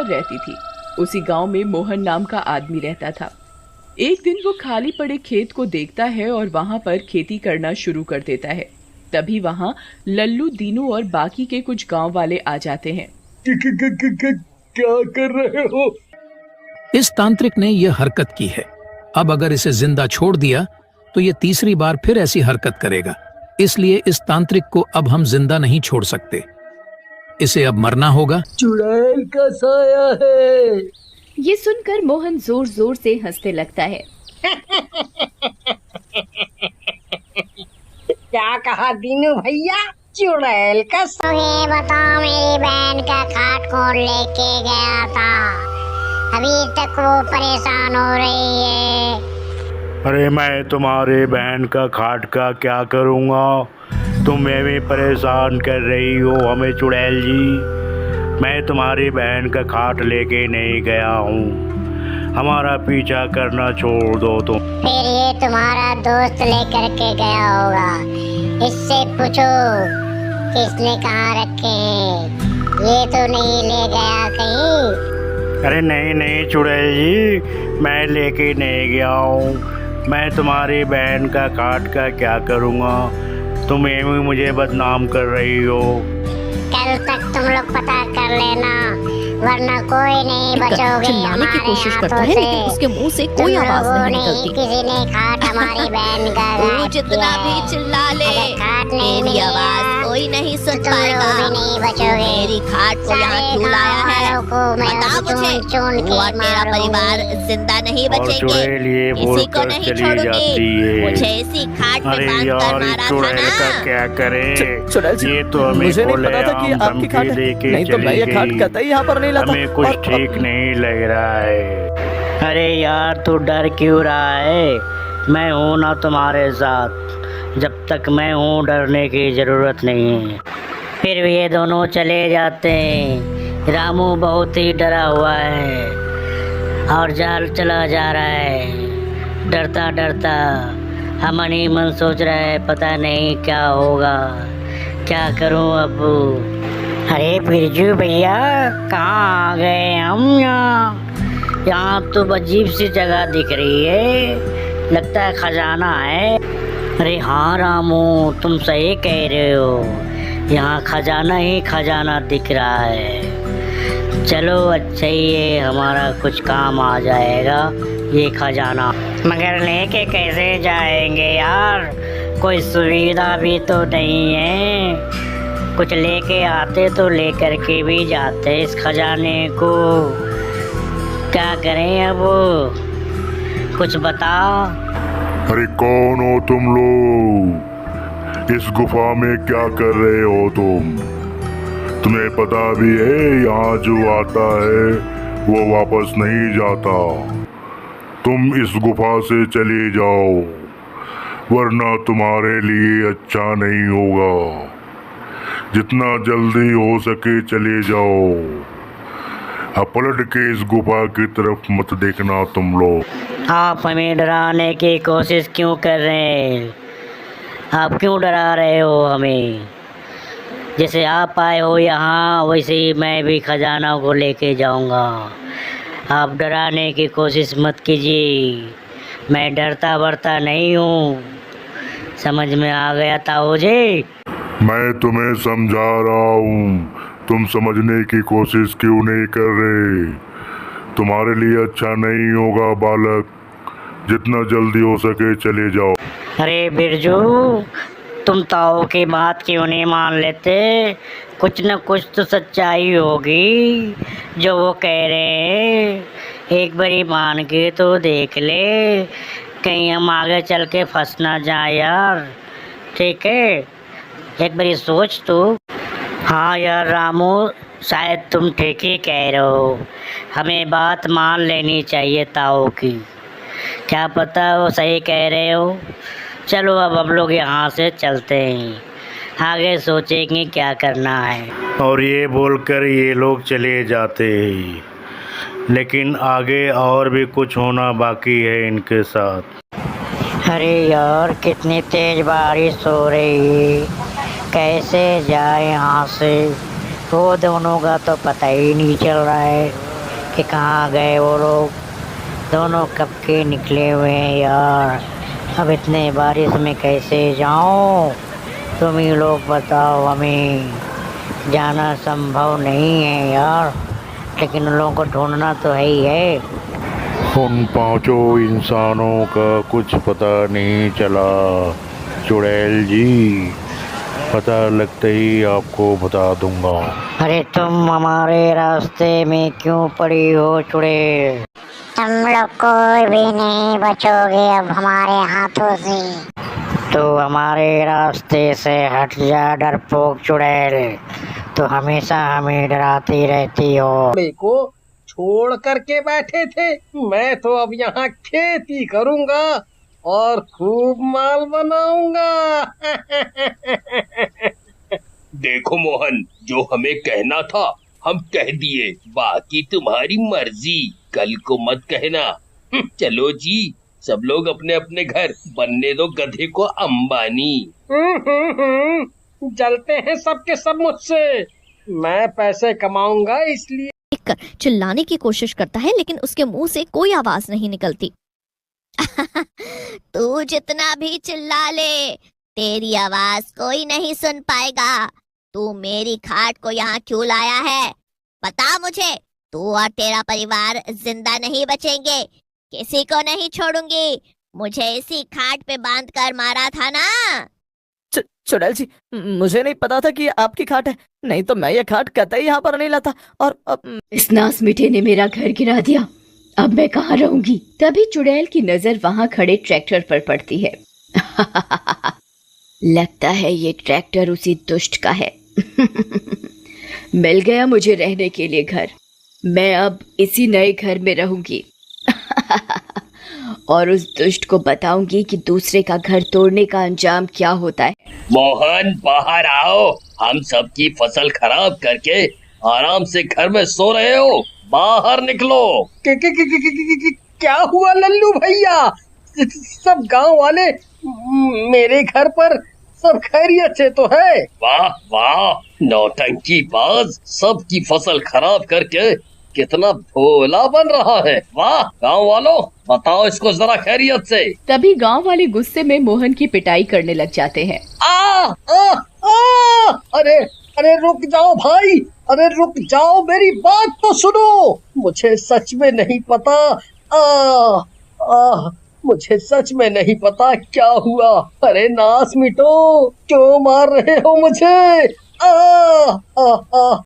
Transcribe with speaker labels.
Speaker 1: पर रहती थी। उसी गांव में मोहन नाम का आदमी रहता था। एक दिन वो खाली पड़े खेत को देखता है और वहां पर खेती करना शुरू कर देता है। तभी वहां लल्लू, दीनू और बाकी के कुछ गांव वाले आ जाते हैं।
Speaker 2: क्या कर रहे हो?
Speaker 3: इस तांत्रिक ने यह हरकत की है। अब अगर इसे जिंदा छोड़ दिया तो ये तीसरी बार फिर ऐसी हरकत करेगा। इसलिए इस तांत्रिक को अब हम जिंदा नहीं छोड़ सकते। इसे अब मरना होगा।
Speaker 2: चुड़ैल का साया है।
Speaker 1: ये सुनकर मोहन जोर जोर से हंसने लगता है।
Speaker 4: क्या कहा दीनू भैया? चुड़ैल का
Speaker 5: मुझे बताओ, मेरी बहन का खाट कौन लेके गया था? अभी तक वो परेशान हो रही है।
Speaker 6: अरे मैं तुम्हारे बहन का खाट का क्या करूँगा? तुम हमें परेशान कर रही हो हमें चुड़ैल जी। मैं तुम्हारी बहन का खाट लेके नहीं गया हूँ। हमारा पीछा करना छोड़ दो तुम।
Speaker 5: फिर ये तुम्हारा दोस्त लेकर के गया होगा। इससे पूछो किसने कहाँ रखे हैं। ये तो नहीं ले गया कहीं?
Speaker 6: अरे नहीं चुड़ैल जी, मैं लेके नहीं गया हूँ। मैं तुम्हारी बहन का खाट का क्या करूँगा? तुम एवं मुझे बदनाम कर रही हो।
Speaker 5: कल तक तुम लोग पता कर लेना, वरना कोई नहीं बचोगे।
Speaker 7: चिल्लाने की कोशिश करता है लेकिन उसके मुंह से कोई आवाज नहीं निकलती।
Speaker 5: किसी ने खाट हमारी बहन का
Speaker 7: वो जितना भी चिल्ला ले, मेरी आवाज कोई नहीं सुन पाएगा।
Speaker 5: नहीं बचोगे।
Speaker 7: मेरी खाट को यहाँ क्यों लाया है? बता मुझे। वो और मेरा परिवार जिंदा नहीं बचेंगे। किसी को नहीं छोड़ूंगी। मुझे इसी खाट में बांध कर मारा था ना।
Speaker 6: क्या करें?
Speaker 2: ये तो
Speaker 6: मुझे
Speaker 2: नहीं पता था कि आपकी खाट है। नहीं तो मैं ये खाट कतई यहाँ पर नहीं लाता।
Speaker 6: हमें कुछ ठीक नहीं लग रहा है।
Speaker 8: अरे यार, तू डर क्यों रहा है? मैं हूँ ना तुम्हारे साथ। जब तक मैं हूँ डरने की जरूरत नहीं है। फिर भी ये दोनों चले जाते हैं। रामू बहुत ही डरा हुआ है और जाल चला जा रहा है। डरता डरता मन ही मन सोच रहा है पता नहीं क्या होगा, क्या करूं अब। अरे बिरजू भैया, कहाँ आ गए हम? यहाँ तो अजीब सी जगह दिख रही है, लगता है खजाना है। अरे हाँ रामू, तुम सही कह रहे हो, यहाँ खजाना ही खजाना दिख रहा है। चलो अच्छा ही है, हमारा कुछ काम आ जाएगा ये खजाना। मगर लेके कैसे जाएंगे यार? कोई सुविधा भी तो नहीं है। कुछ लेके आते तो लेकर के भी जाते इस खजाने को। क्या करें अब? कुछ बताओ।
Speaker 9: अरे कौन हो तुम लोग? इस गुफा में क्या कर रहे हो तुम? तुम्हें पता भी है यहाँ जो आता है वो वापस नहीं जाता। तुम इस गुफा से चले जाओ, वरना तुम्हारे लिए अच्छा नहीं होगा। जितना जल्दी हो सके चले जाओ। अब पलट के इस गुफा की तरफ मत देखना तुम लोग।
Speaker 8: आप हमें डराने की कोशिश क्यों कर रहे हैं? आप क्यों डरा रहे हो हमें? जैसे आप आए हो यहाँ, वैसे ही मैं भी खजाना को लेके जाऊँगा। आप डराने की कोशिश मत कीजिए। मैं डरता वरता नहीं हूँ। समझ में आ गया ताऊ जी?
Speaker 9: मैं तुम्हें समझा रहा हूँ, तुम समझने की कोशिश क्यों नहीं कर रहे? तुम्हारे लिए अच्छा नहीं होगा बालक। जितना जल्दी हो सके चले जाओ।
Speaker 8: अरे बिरजू, तुम ताऊ की बात क्यों नहीं मान लेते? कुछ न कुछ तो सच्चाई होगी जो वो कह रहे हैं। एक बारी मान के तो देख ले, कहीं हम आगे चल के फंस ना जाए यार। ठीक है, एक बारी सोच तो। हाँ यार रामू, शायद तुम ठीक ही कह रहे हो। हमें बात मान लेनी चाहिए ताऊ की। क्या पता वो सही कह रहे हो। चलो अब हम लोग यहाँ से चलते हैं, आगे सोचेंगे क्या करना है।
Speaker 6: और ये बोलकर ये लोग चले जाते हैं, लेकिन आगे और भी कुछ होना बाकी है इनके साथ।
Speaker 8: अरे यार, कितनी तेज बारिश हो रही है, कैसे जाए यहाँ से? वो दोनों का तो पता ही नहीं चल रहा है। कि कहाँ गए वो लोग। दोनों कब के निकले हुए हैं यार। अब इतने बारिश में कैसे जाऊं? तुम ही लोग बताओ। हमें जाना संभव नहीं है यार, लेकिन उन लोगों को ढूंढना तो है ही है।
Speaker 6: उन पांचों इंसानों का कुछ पता नहीं चला चुड़ैल जी। पता लगते ही आपको बता दूंगा।
Speaker 8: अरे तुम हमारे रास्ते में क्यों पड़ी हो चुड़ैल?
Speaker 5: तुम लोग कोई भी नहीं बचोगे अब हमारे हाथों से।
Speaker 8: तो हमारे रास्ते से हट जा डरपोक चुड़ैल। तो हमेशा हमें डराती रहती हो।
Speaker 4: को छोड़ करके बैठे थे। मैं तो अब यहाँ खेती करूँगा और खूब माल बनाऊंगा।
Speaker 10: देखो मोहन, जो हमें कहना था हम कह दिए, बाकी तुम्हारी मर्जी। कल को मत कहना। चलो जी, सब लोग अपने अपने घर, बनने दो गधे को अंबानी।
Speaker 4: जलते हैं सबके सब मुझसे। मैं पैसे कमाऊंगा इसलिए।
Speaker 7: चिल्लाने की कोशिश करता है लेकिन उसके मुंह से कोई आवाज नहीं निकलती। तू जितना भी चिल्ला ले, तेरी आवाज कोई नहीं सुन पाएगा। तू मेरी खाट को यहाँ क्यों लाया है? बता मुझे। तू और तेरा परिवार जिंदा नहीं बचेंगे। किसी को नहीं छोड़ूंगी। मुझे इसी खाट पे बांध कर मारा था ना।
Speaker 2: चुड़ैल जी, मुझे नहीं पता था कि ये आपकी खाट है, नहीं तो मैं ये खाट कतई यहाँ पर नहीं लाता। और
Speaker 1: इस नास मीठे ने मेरा घर गिरा दिया। अब मैं कहाँ रहूंगी? तभी चुड़ैल की नजर वहां खड़े ट्रैक्टर पर पड़ती है। लगता है ये ट्रैक्टर उसी दुष्ट का है। मिल गया मुझे रहने के लिए घर। मैं अब इसी नए घर में रहूंगी। और उस दुष्ट को बताऊंगी कि दूसरे का घर तोड़ने का अंजाम क्या होता है।
Speaker 10: मोहन बाहर आओ। हम सबकी फसल खराब करके आराम से घर में सो रहे हो। बाहर निकलो।
Speaker 4: क्या हुआ लल्लू भैया? सब गांव वाले मेरे घर पर सब खैरियत से तो है?
Speaker 10: वाह वाह, नौटंकी बाज, सबकी फसल खराब करके कितना भोला बन रहा है। वाह, गांव वालों बताओ इसको जरा खैरियत से।
Speaker 1: तभी गांव वाले गुस्से में मोहन की पिटाई करने लग जाते हैं।
Speaker 4: अरे अरे रुक जाओ भाई, अरे रुक जाओ, मेरी बात तो सुनो। मुझे सच में नहीं पता। मुझे सच में नहीं पता क्या हुआ। अरे नास मिटो, क्यों मार रहे हो मुझे?